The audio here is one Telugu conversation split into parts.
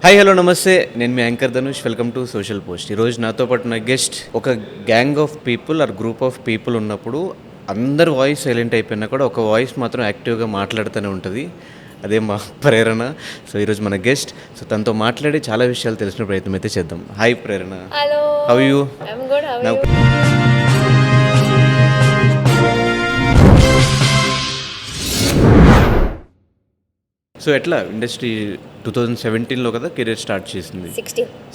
హాయ్ హలో నమస్తే, నేను మీ anchor Dhanush. Welcome to Social Post. ఈరోజు నాతో పాటు నా గెస్ట్ ఒక gang of people or group of people ఉన్నప్పుడు అందరు వాయిస్ సైలెంట్ అయిపోయినా కూడా ఒక వాయిస్ మాత్రం యాక్టివ్గా మాట్లాడుతూనే ఉంటుంది. అదే మా ప్రేరణ. సో ఈరోజు మన గెస్ట్. సో తనతో మాట్లాడి చాలా విషయాలు తెలిసిన ప్రయత్నం అయితే చేద్దాం. Hi Prerana. Hello. How you? I'm good. How you? So ఎట్లా ఇండస్ట్రీ 2017లో కదా కెరీర్ స్టార్ట్ చేసింది?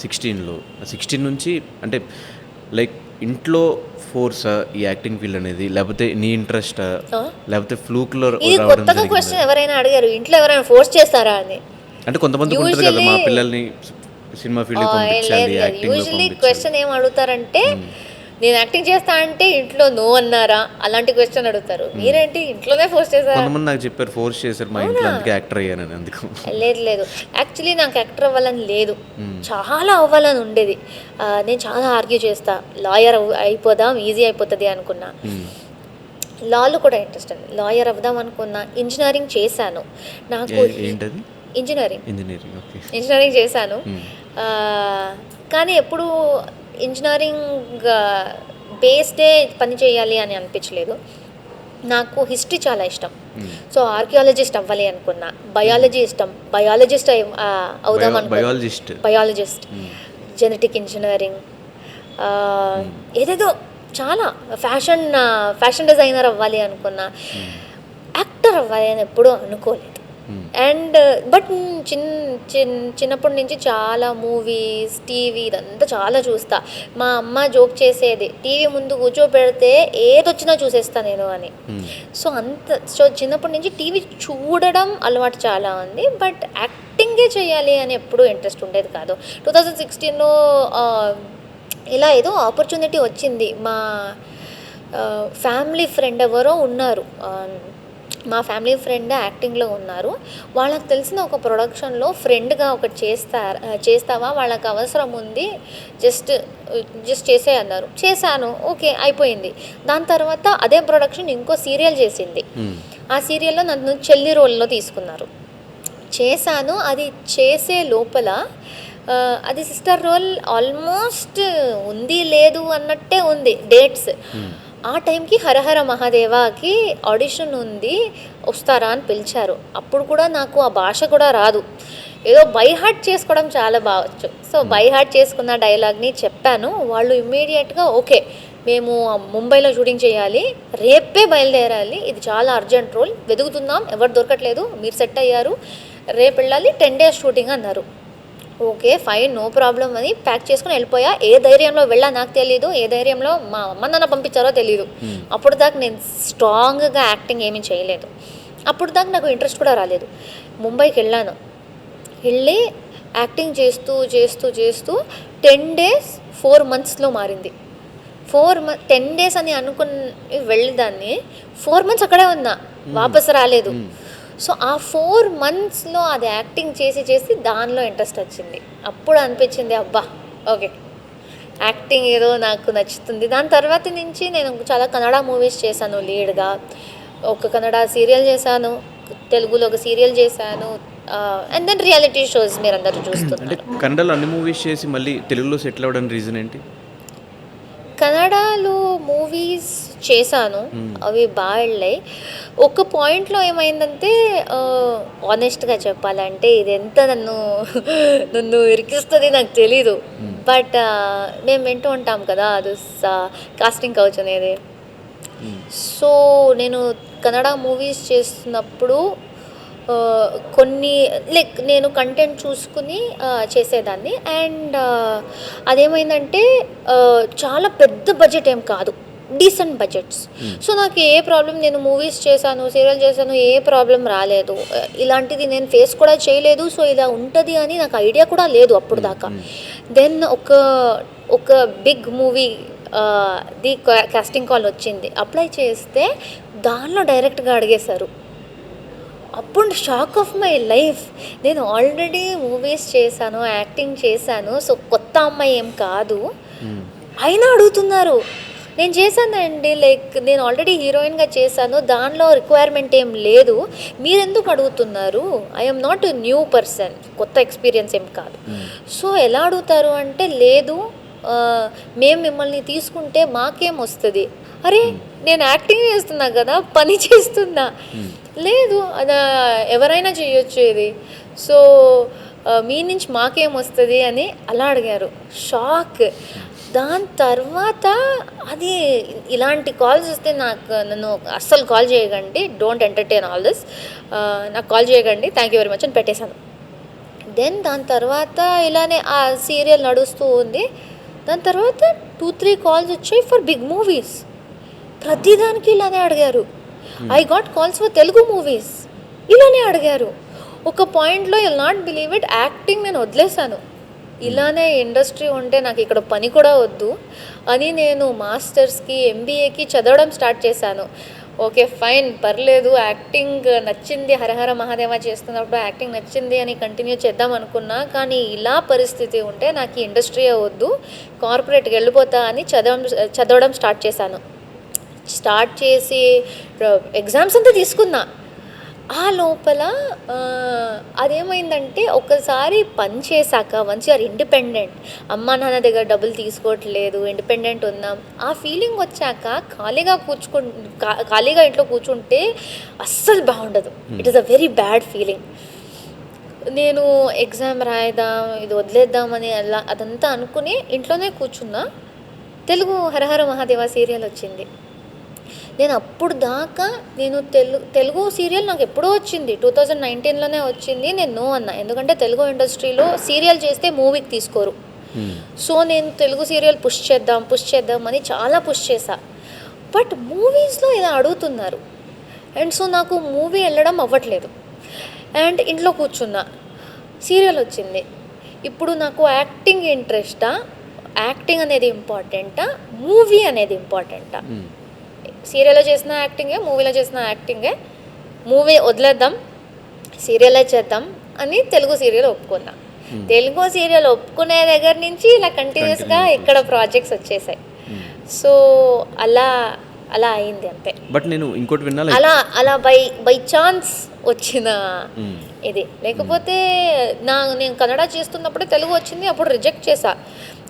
16లో 16 నుంచి అంటే లైక్ ఇంట్లో ఫోర్సా ఈ యాక్టింగ్ ఫీల్డ్ అనేది, లేకపోతే నీ ఇంట్రెస్టా, లేకపోతే ఫ్లూక్లో ఇది కొత్తగా క్వశ్చన్ ఎవరైనా అడిగారు, ఇంట్లో ఎవరైనా ఫోర్స్ చేస్తారా అని. అంటే కొంతమంది ఉంటుంది కదా, మా పిల్లల్ని సినిమా ఫీల్డ్ పంపించాలి, యాక్టింగ్ యూజువల్లీ క్వశ్చన్ ఏం అడుగుతారంటే, నేను యాక్టింగ్ చేస్తా అంటే ఇంట్లో నో అన్నారా, అలాంటి క్వశ్చన్ అడుగుతారు. మీరేంటి ఇంట్లోనే ఫోర్స్ చేశారు? కొంతమంది నాకు చెప్పారు ఫోర్స్ చేశారు మా ఇంట్లో, అందుకే యాక్టర్ అయ్యానని. అందుకు లేదు యాక్చువల్లీ నాకు యాక్టర్ అవ్వాలని లేదు, చాలా అవ్వాలని ఉండేది. నేను చాలా ఆర్గ్యూ చేస్తా, లాయర్ అయిపోదాం ఈజీ అయిపోతుంది అనుకున్నా. లాలో కూడా ఇంట్రెస్ట్ అండి, లాయర్ అవుదాం అనుకున్నా. ఇంజనీరింగ్ చేశాను. నాకు ఏంటది? ఇంజనీరింగ్ చేశాను. కానీ ఎప్పుడు ఇంజనీరింగ్ బేస్డే పని చేయాలి అని అనిపించలేదు. నాకు హిస్టరీ చాలా ఇష్టం. సో ఆర్కియాలజిస్ట్ అవ్వాలి అనుకున్నా. బయాలజీ ఇష్టం, బయాలజిస్ట్ అవుదాం అనుకున్నా. బయాలజిస్ట్, జెనెటిక్ ఇంజనీరింగ్, ఏదేదో చాలా ఫ్యాషన్ డిజైనర్ అవ్వాలి అనుకున్నా. యాక్టర్ అవ్వాలి అని ఎప్పుడూ అనుకోలేదు. అండ్ బట్ చిన్నప్పటి నుంచి చాలా మూవీస్, టీవీ ఇదంతా చాలా చూస్తా. మా అమ్మ జోక్ చేసేది, టీవీ ముందు కూర్చోబెడితే ఏదొచ్చినా చూసేస్తా నేను అని. సో చిన్నప్పటి నుంచి టీవీ చూడడం అలవాటు చాలా ఉంది. బట్ యాక్టింగే చేయాలి అని ఎప్పుడూ ఇంట్రెస్ట్ ఉండేది కాదు. 2016లో ఇలా ఏదో ఆపర్చునిటీ వచ్చింది. మా ఫ్యామిలీ ఫ్రెండ్ ఎవరో ఉన్నారు, మా ఫ్యామిలీ ఫ్రెండ్ యాక్టింగ్లో ఉన్నారు. వాళ్ళకి తెలిసిన ఒక ప్రొడక్షన్లో ఫ్రెండ్గా ఒకటి చేస్తావా, వాళ్ళకి అవసరం ఉంది, జస్ట్ చేసే అన్నారు. చేశాను, ఓకే అయిపోయింది. దాని తర్వాత అదే ప్రొడక్షన్ ఇంకో సీరియల్ చేసింది. ఆ సీరియల్లో నన్ను చెల్లి రోల్లో తీసుకున్నారు. చేశాను. అది చేసే లోపల అది సిస్టర్ రోల్ ఆల్మోస్ట్ ఉంది లేదు అన్నట్టే ఉంది డేట్స్. ఆ టైంకి హరహర మహాదేవాకి ఆడిషన్ ఉంది, వస్తారా అని పిలిచారు. అప్పుడు కూడా నాకు ఆ భాష కూడా రాదు, ఏదో బై హార్ట్ చేసుకోవడం చాలా బావచ్చు. సో బై హార్ట్ చేసుకున్న డైలాగ్ని చెప్పాను. వాళ్ళు ఇమ్మీడియట్గా ఓకే, మేము ముంబైలో షూటింగ్ చేయాలి, రేపే బయలుదేరాలి, ఇది చాలా అర్జెంట్ రోల్, వెతుకుతున్నాం, ఎవరు దొరకట్లేదు, మీరు సెట్ అయ్యారు, రేపు వెళ్ళాలి, 10 days షూటింగ్ అన్నారు. ఓకే ఫైన్, నో ప్రాబ్లం అని ప్యాక్ చేసుకుని వెళ్ళిపోయా. ఏ ధైర్యంలో వెళ్ళా నాకు తెలీదు, ఏ ధైర్యంలో మా అమ్మ నాన్న పంపించారో తెలీదు. అప్పుడు దాకా నేను స్ట్రాంగ్గా యాక్టింగ్ ఏమీ చేయలేదు. అప్పుడు దాకా నాకు ఇంట్రెస్ట్ కూడా రాలేదు. ముంబైకి వెళ్ళాను. వెళ్ళి యాక్టింగ్ చేస్తూ 10 days 4 monthsలో మారింది. 10 days అని అనుకుని వెళ్ళేదాన్ని, 4 months అక్కడే ఉన్నా, వాపస్ రాలేదు. సో ఆ 4 monthsలో అది యాక్టింగ్ చేసి దానిలో ఇంట్రెస్ట్ వచ్చింది. అప్పుడు అనిపించింది అబ్బా ఓకే యాక్టింగ్ ఏదో నాకు నచ్చుతుంది. దాని తర్వాత నుంచి నేను చాలా కన్నడ మూవీస్ చేశాను లీడ్గా. ఒక కన్నడ సీరియల్ చేశాను, తెలుగులో ఒక సీరియల్ చేశాను, అండ్ దెన్ రియాలిటీ షోస్ మీరు అందరూ చూస్తున్నారు. కన్నడలో అన్ని మూవీస్ చేసి మళ్ళీ తెలుగులో సెటిల్ అవ్వడానికి రీజన్ ఏంటి? కన్నడలో మూవీస్ చేశాను, అవి బాగా వెళ్ళాయి. ఒక పాయింట్లో ఏమైందంటే, ఆనెస్ట్గా చెప్పాలంటే ఇది ఎంత నన్ను ఇరికిస్తుంది నాకు తెలీదు. బట్ మేము వింటూ ఉంటాం కదా అది కాస్టింగ్ కౌచ్ అనేది. సో నేను కన్నడ మూవీస్ చేస్తున్నప్పుడు కొన్ని లైక్ నేను కంటెంట్ చూసుకుని చేసేదాన్ని. అండ్ అదేమైందంటే చాలా పెద్ద బడ్జెట్ ఏం కాదు, డీసెంట్ బడ్జెట్స్. సో నాకు ఏ ప్రాబ్లం, నేను మూవీస్ చేశాను, సీరియల్ చేశాను, ఏ ప్రాబ్లం రాలేదు. ఇలాంటిది నేను ఫేస్ కూడా చేయలేదు. సో ఇలా ఉంటుంది అని నాకు ఐడియా కూడా లేదు అప్పుడు దాకా. దెన్ ఒక big movie the casting call వచ్చింది. అప్లై చేస్తే దానిలో డైరెక్ట్గా అడిగేశారు. అప్పుడు షాక్ ఆఫ్ మై లైఫ్. నేను ఆల్రెడీ మూవీస్ చేశాను, యాక్టింగ్ చేశాను, సో కొత్త అమ్మాయి ఏం కాదు, అయినా అడుగుతున్నారు. నేను చేశానండి, లైక్ నేను ఆల్రెడీ హీరోయిన్గా చేశాను, దానిలో రిక్వైర్మెంట్ ఏం లేదు, మీరెందుకు అడుగుతున్నారు, I'm not a new person, కొత్త ఎక్స్పీరియన్స్ ఏం కాదు. సో ఎలా అడుగుతారు అంటే, లేదు మేము మిమ్మల్ని తీసుకుంటే మాకేం వస్తుంది. అరే నేను యాక్టింగ్ చేస్తున్నా కదా, పని చేస్తున్నా. లేదు అది ఎవరైనా చేయొచ్చు ఇది, సో మీ నుంచి మాకేం వస్తుంది అని అలా అడిగారు. షాక్. దాని తర్వాత అది ఇలాంటి కాల్స్ వస్తే నన్ను అస్సలు కాల్ చేయకండి, డోంట్ ఎంటర్టైన్ ఆల్ దిస్, నాకు కాల్ చేయకండి, థ్యాంక్ యూ వెరీ మచ్ అని పెట్టేశాను. దెన్ దాని తర్వాత ఇలానే ఆ సీరియల్ నడుస్తూ ఉంది. దాని తర్వాత 2-3 కాల్స్ వచ్చాయి ఫర్ బిగ్ మూవీస్. ప్రతిదానికి ఇలానే అడిగారు. I got calls for Telugu movies, ఇలానే అడిగారు. ఒక పాయింట్లో you will not believe it, acting నేను వదిలేశాను. ఇలానే ఇండస్ట్రీ ఉంటే నాకు ఇక్కడ పని కూడా వద్దు అని నేను మాస్టర్స్కి ఎంబీఏకి చదవడం స్టార్ట్ చేశాను. ఓకే ఫైన్, పర్లేదు, యాక్టింగ్ నచ్చింది, హరహర మహాదేవ చేస్తున్నప్పుడు యాక్టింగ్ నచ్చింది అని కంటిన్యూ చేద్దాం అనుకున్నా. కానీ ఇలా పరిస్థితి ఉంటే నాకు ఈ ఇండస్ట్రీ వద్దు, కార్పొరేట్కి వెళ్ళిపోతా అని చదవడం స్టార్ట్ చేశాను. స్టార్ట్ చేసి ఎగ్జామ్స్ అంతా తీసుకున్నా. ఆ లోపల అదేమైందంటే, ఒకసారి పని చేశాక వన్స్ యూఆర్ ఇండిపెండెంట్, అమ్మా నాన్న దగ్గర డబ్బులు తీసుకోవట్లేదు, ఇండిపెండెంట్ ఉన్నాం, ఆ ఫీలింగ్ వచ్చాక ఖాళీగా ఇంట్లో కూర్చుంటే అస్సలు బాగుండదు. It is a very bad feeling. నేను ఎగ్జామ్ రాయదాం, ఇది వదిలేద్దామని అదంతా అనుకుని ఇంట్లోనే కూర్చున్నా. తెలుగు హరహర మహాదేవ సీరియల్ వచ్చింది. నేను అప్పుడు దాకా తెలుగు సీరియల్ నాకు ఎప్పుడో వచ్చింది, 2019లోనే వచ్చింది. నేను నో అన్నా, ఎందుకంటే తెలుగు ఇండస్ట్రీలో సీరియల్ చేస్తే మూవీకి తీసుకోరు. సో నేను తెలుగు సీరియల్ పుష్ చేద్దాం అని చాలా పుష్ చేశా. బట్ మూవీస్లో ఇలా అడుగుతున్నారు, అండ్ సో నాకు మూవీ వెళ్ళడం అవ్వట్లేదు. అండ్ ఇంట్లో కూర్చున్నా, సీరియల్ వచ్చింది. ఇప్పుడు నాకు యాక్టింగ్ ఇంట్రెస్టా, యాక్టింగ్ అనేది ఇంపార్టెంటా, మూవీ అనేది ఇంపార్టెంటా? సీరియల్లో చేసిన యాక్టింగే, మూవీలో చేసిన యాక్టింగే, మూవీ వదిలేద్దాం, సీరియలే చేద్దాం అని తెలుగు సీరియల్ ఒప్పుకున్నా. తెలుగు సీరియల్ ఒప్పుకునే దగ్గర నుంచి ఇలా కంటిన్యూస్గా ఇక్కడ ప్రాజెక్ట్స్ వచ్చేసాయి. సో అలా అయింది అంతే. బట్ నేను ఇంకోటి విన్నా, అలా బై ఛాన్స్ వచ్చిన ఇది. లేకపోతే నేను కన్నడ చేస్తున్నప్పుడే తెలుగు వచ్చింది, అప్పుడు రిజెక్ట్ చేశా.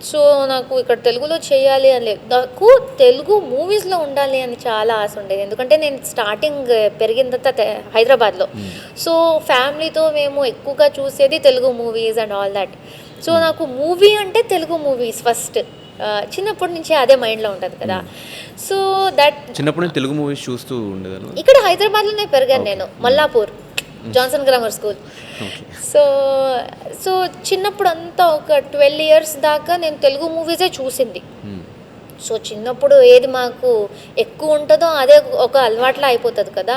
సో నాకు ఇక్కడ తెలుగులో చేయాలి అని లేదు, నాకు తెలుగు మూవీస్లో ఉండాలి అని చాలా ఆశ ఉండేది. ఎందుకంటే నేను స్టార్టింగ్ పెరిగిందంతా హైదరాబాద్లో. సో ఫ్యామిలీతో మేము ఎక్కువగా చూసేది Telugu movies and all that. So నాకు మూవీ అంటే తెలుగు మూవీస్ ఫస్ట్, చిన్నప్పటి నుంచి అదే మైండ్లో ఉంటుంది కదా. సో దట్ చిన్నప్పుడు తెలుగు మూవీస్ చూస్తూ ఉండేదాన్ని. ఇక్కడ హైదరాబాద్లోనే పెరిగాను నేను, Mallapur, Johnson grammar school. So చిన్నప్పుడు అంతా ఒక 12 years దాకా నేను తెలుగు మూవీసే చూసింది. సో చిన్నప్పుడు ఏది మాకు ఎక్కువ ఉంటుందో అదే ఒక అలవాట్లా అయిపోతుంది కదా.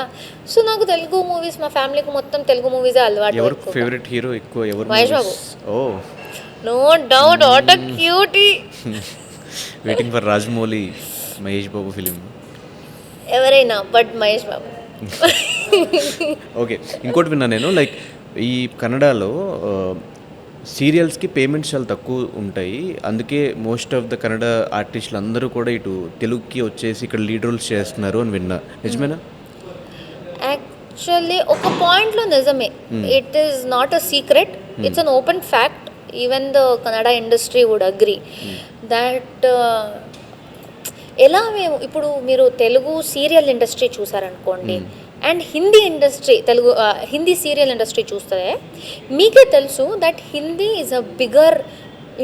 సో నాకు తెలుగు మూవీస్, మా ఫ్యామిలీకి మొత్తం తెలుగు మూవీసే అలవాటు. ఫేవరెట్ హీరో ఎక్కువ ఎవరు? Mahesh Babu. Oh no doubt, what a cutie. Waiting for Rajamouli Mahesh Babu film. ఎవరైనా బట్ మహేష్ బాబు. ఓకే, ఇంకోటి విన్నా నేను, లైక్ ఈ కన్నడలో సీరియల్స్కి పేమెంట్స్ చాలా తక్కువ ఉంటాయి, అందుకే మోస్ట్ ఆఫ్ ద కన్నడ ఆర్టిస్టులు అందరూ కూడా ఇటు తెలుగుకి వచ్చేసి ఇక్కడ లీడ్ రోల్స్ చేస్తున్నారు అని విన్నా. నిజమేనా? యాక్చువల్లీ ఒక పాయింట్లో నిజమే. It is not a secret, it's an open fact. Even the Kannada industry would agree that ఎలా మేము ఇప్పుడు మీరు తెలుగు సీరియల్ ఇండస్ట్రీ చూసారనుకోండి, and Hindi industry, Hindi serial industry చూస్తే మీకే తెలుసు that Hindi is a bigger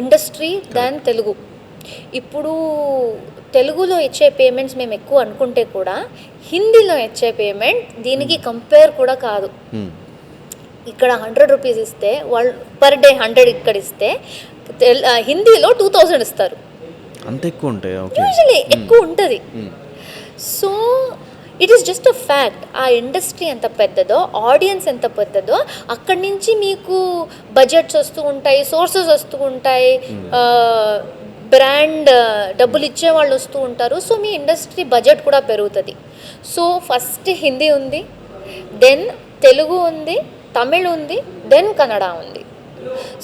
industry than Telugu. ఇప్పుడు తెలుగులో ఇచ్చే పేమెంట్స్ మేము ఎక్కువ అనుకుంటే కూడా హిందీలో ఇచ్చే పేమెంట్ దీనికి కంపేర్ కూడా కాదు. ఇక్కడ 100 rupees ఇస్తే వాళ్ళు పర్ డే 100 ఇక్కడ ఇస్తే హిందీలో 2000 ఇస్తారు. అంత ఎక్కువ ఉంటాయి, యూజువలీ ఎక్కువ ఉంటుంది. So it is just a fact. ఆ ఇండస్ట్రీ ఎంత పెద్దదో, ఆడియన్స్ ఎంత పెద్దదో, అక్కడి నుంచి మీకు బడ్జెట్స్ వస్తూ ఉంటాయి, సోర్సెస్ వస్తూ ఉంటాయి, బ్రాండ్ డబ్బులు ఇచ్చే వాళ్ళు వస్తూ ఉంటారు. సో మీ ఇండస్ట్రీ బడ్జెట్ కూడా పెరుగుతుంది. సో ఫస్ట్ హిందీ ఉంది, దెన్ తెలుగు ఉంది, తమిళ్ ఉంది, దెన్ కన్నడ ఉంది.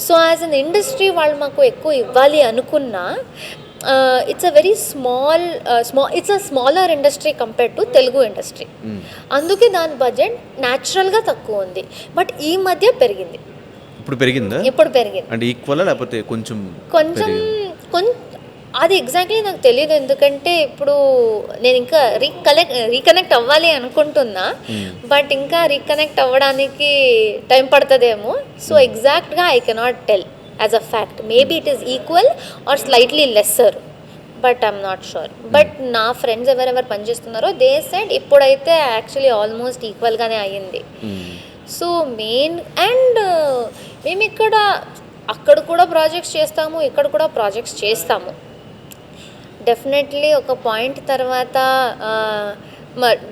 సో యాజ్ అన్ ఇండస్ట్రీ వాళ్ళు మాకు ఎక్కువ ఇవ్వాలి అనుకున్నా it's a very it's a smaller industry compared to Telugu industry. అందుకే దాని బడ్జెట్ న్యాచురల్గా తక్కువ ఉంది. బట్ ఈ మధ్య పెరిగింది. ఇప్పుడు పెరిగిందా? ఇప్పుడు పెరిగింది అంటే ఈక్వల్ లేకపోతే కొంచెం కొంచెం అది ఎగ్జాక్ట్లీ నాకు తెలియదు. ఎందుకంటే ఇప్పుడు నేను ఇంకా రీకనెక్ట్ అవ్వాలి అనుకుంటున్నా. బట్ ఇంకా రీకనెక్ట్ అవ్వడానికి టైం పడుతుందేమో. సో ఎగ్జాక్ట్గా I cannot tell as a fact. Maybe it is equal or slightly lesser, but I'm not sure. But నా ఫ్రెండ్స్ ఎవరెవరు పనిచేస్తున్నారో దే సెడ్ ఇప్పుడైతే యాక్చువల్లీ ఆల్మోస్ట్ ఈక్వల్గానే అయ్యింది. సో మెయిన్ అండ్ మేము అక్కడ కూడా ప్రాజెక్ట్స్ చేస్తాము, ఇక్కడ కూడా ప్రాజెక్ట్స్ చేస్తాము. డెఫినెట్లీ ఒక పాయింట్ తర్వాత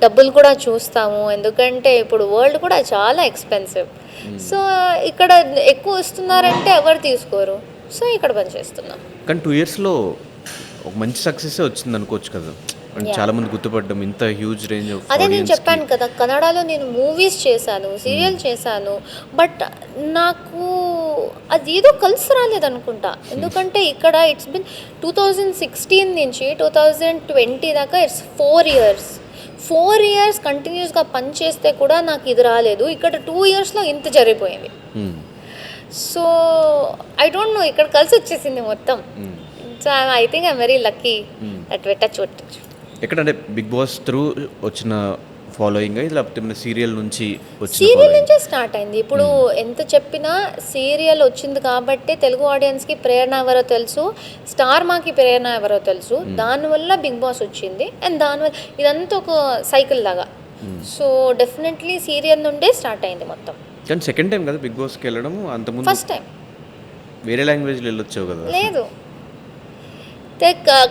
డబ్బులు కూడా చూస్తాము. ఎందుకంటే ఇప్పుడు వరల్డ్ కూడా చాలా ఎక్స్పెన్సివ్. సో ఇక్కడ ఎక్కువ వస్తున్నారంటే ఎవరు తీసుకోరు. సో ఇక్కడ పని చేస్తున్నాం. కానీ 2 yearsలో ఒక మంచి సక్సెస్ వచ్చింది అనుకోవచ్చు కదా. అంటే చాలా మంది గుర్తుపడ్డం ఇంత హ్యూజ్ రేంజ్ ఆఫ్. అదే నేను చెప్పాను కదా, కన్నడలో నేను మూవీస్ చేశాను, సీరియల్ చేశాను. బట్ నాకు అది ఏదో కలిసి రాలేదనుకుంటా. ఎందుకంటే ఇక్కడ ఇట్స్ బిన్ 2016 నుంచి 2020 దాకా ఇట్స్ 4 years కంటిన్యూస్గా పనిచేస్తే కూడా నాకు ఇది రాలేదు. ఇక్కడ 2 yearsలో ఇంత జరిగిపోయింది. సో ఐ డోంట్ నో, ఇక్కడ కలిసి వచ్చేసింది మొత్తం. So I think I'm very lucky that touch. ఎక్కడంటే బిగ్ బాస్ త్రూ వచ్చిన ఫాలోయింగ్ లేకపోతే మన సీరియల్ నుంచి సీరియల్ నుంచే స్టార్ట్ అయింది. ఇప్పుడు ఎంత చెప్పినా సీరియల్ వచ్చింది కాబట్టి తెలుగు ఆడియన్స్కి ప్రేరణ ఎవరో తెలుసు, స్టార్ మాకి ప్రేరణ ఎవరో తెలుసు. దానివల్ల బిగ్ బాస్ వచ్చింది. అండ్ దానివల్ల ఇదంతా ఒక సైకిల్ లాగా. సో డెఫినెట్లీ సీరియల్ నుండే స్టార్ట్ అయింది మొత్తం. కానీ సెకండ్ టైం కదా బిగ్ బాస్కి వెళ్ళడం? అంతకుముందు ఫస్ట్ టైం వేరే లాంగ్వేజ్లో వెళ్ళొచ్చావు కదా? లేదు,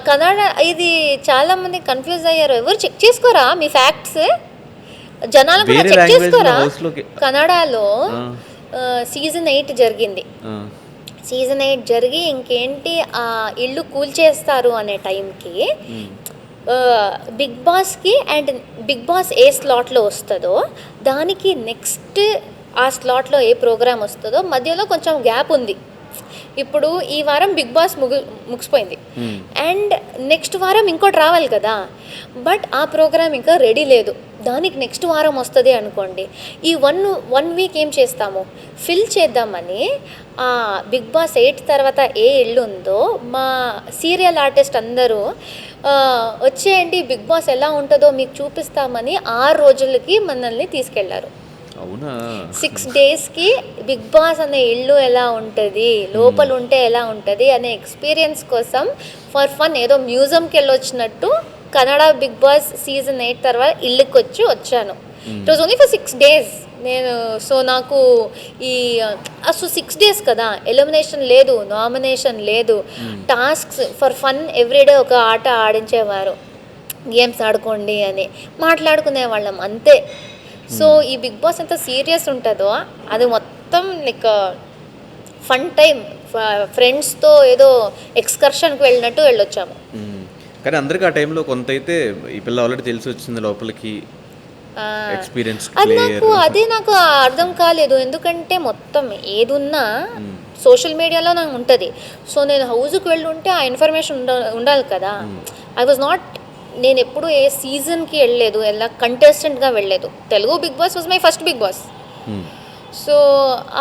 కన్నడ. ఇది చాలా మంది కన్ఫ్యూజ్ అయ్యారు. ఎవరు చెక్ చేసుకోరా మీ ఫ్యాక్ట్స్? జనాలు కూడా చెక్ చేసుకోరా? కన్నడలో సీజన్ 8 జరిగింది. సీజన్ 8 జరిగి ఇంకేంటి ఆ ఇల్లు కూల్చేస్తారు అనే టైంకి బిగ్ బాస్కి అండ్ బిగ్ బాస్ ఏ స్లాట్లో వస్తుందో దానికి నెక్స్ట్ ఆ స్లాట్లో ఏ ప్రోగ్రామ్ వస్తుందో మధ్యలో కొంచెం గ్యాప్ ఉంది. ఇప్పుడు ఈ వారం బిగ్ బాస్ ముగిసిపోయింది అండ్ నెక్స్ట్ వారం ఇంకోటి రావాలి కదా. బట్ ఆ ప్రోగ్రామ్ ఇంకా రెడీ లేదు. దానికి నెక్స్ట్ వారం వస్తుంది అనుకోండి. ఈ వన్ వీక్ ఏం చేస్తాము, ఫిల్ చేద్దామని బిగ్ బాస్ 8 తర్వాత ఏ ఇల్లు ఉందో మా సీరియల్ ఆర్టిస్ట్ అందరూ వచ్చేయండి బిగ్ బాస్ ఎలా ఉంటుందో మీకు చూపిస్తామని 6 రోజులకి మనల్ని తీసుకెళ్లారు. అవునా? 6 daysకి బిగ్ బాస్ అనే ఇల్లు ఎలా ఉంటుంది, లోపల ఉంటే ఎలా ఉంటుంది అనే ఎక్స్పీరియన్స్ కోసం ఫర్ ఫన్ ఏదో మ్యూజియంకి వెళ్ళొచ్చినట్టు కన్నడ బిగ్ బాస్ సీజన్ 8 తర్వాత ఇల్లుకి వచ్చాను. It was only for 6 days నేను. సో నాకు అసలు 6 days కదా, ఎలిమినేషన్ లేదు, నామినేషన్ లేదు, టాస్క్స్ ఫర్ ఫన్ ఎవ్రీడే ఒక ఆట ఆడించేవారు, గేమ్స్ ఆడుకోండి అని మాట్లాడుకునే వాళ్ళం అంతే. సో ఈ బిగ్ బాస్ ఎంత సీరియస్ ఉంటుందో అది మొత్తం లైక్ ఫన్ టైం, ఫ్రెండ్స్తో ఏదో ఎక్స్కర్షన్కి వెళ్ళినట్టు వెళ్ళొచ్చాము. కానీ అందరికీ ఆ టైంలో కొంత అయితే ఈ పిల్ల ఆల్రెడీ తెలిసి వచ్చింది లోపలికి ఎక్స్పీరియన్స్. అది నాకు అర్థం కాలేదు. ఎందుకంటే మొత్తం ఏదున్నా సోషల్ మీడియాలో నాకు ఉంటుంది. సో నేను హౌస్కి వెళ్ళి ఉంటే ఆ ఇన్ఫర్మేషన్ ఉండాలి కదా. ఐ వాజ్ నాట్, నేను ఎప్పుడు ఏ సీజన్కి వెళ్ళలేదు, ఎలా కంటెస్టెంట్గా వెళ్ళలేదు. Telugu Bigg Boss was my first Bigg Boss. So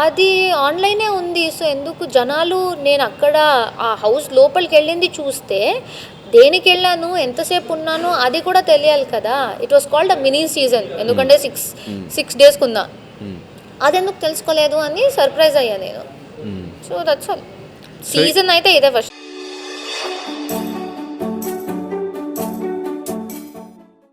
అది ఆన్లైనే ఉంది. సో ఎందుకు జనాలు, నేను అక్కడ ఆ హౌస్ లోపలికి వెళ్ళింది చూస్తే దేనికి వెళ్ళాను, ఎంతసేపు ఉన్నాను అది కూడా తెలియాలి కదా. It was called a mini season. ఎందుకంటే 6 days ఉందా, అదెందుకు తెలుసుకోలేదు అని సర్ప్రైజ్ అయ్యా నేను. So that's all. సీజన్ అయితే ఇదే ఫస్ట్.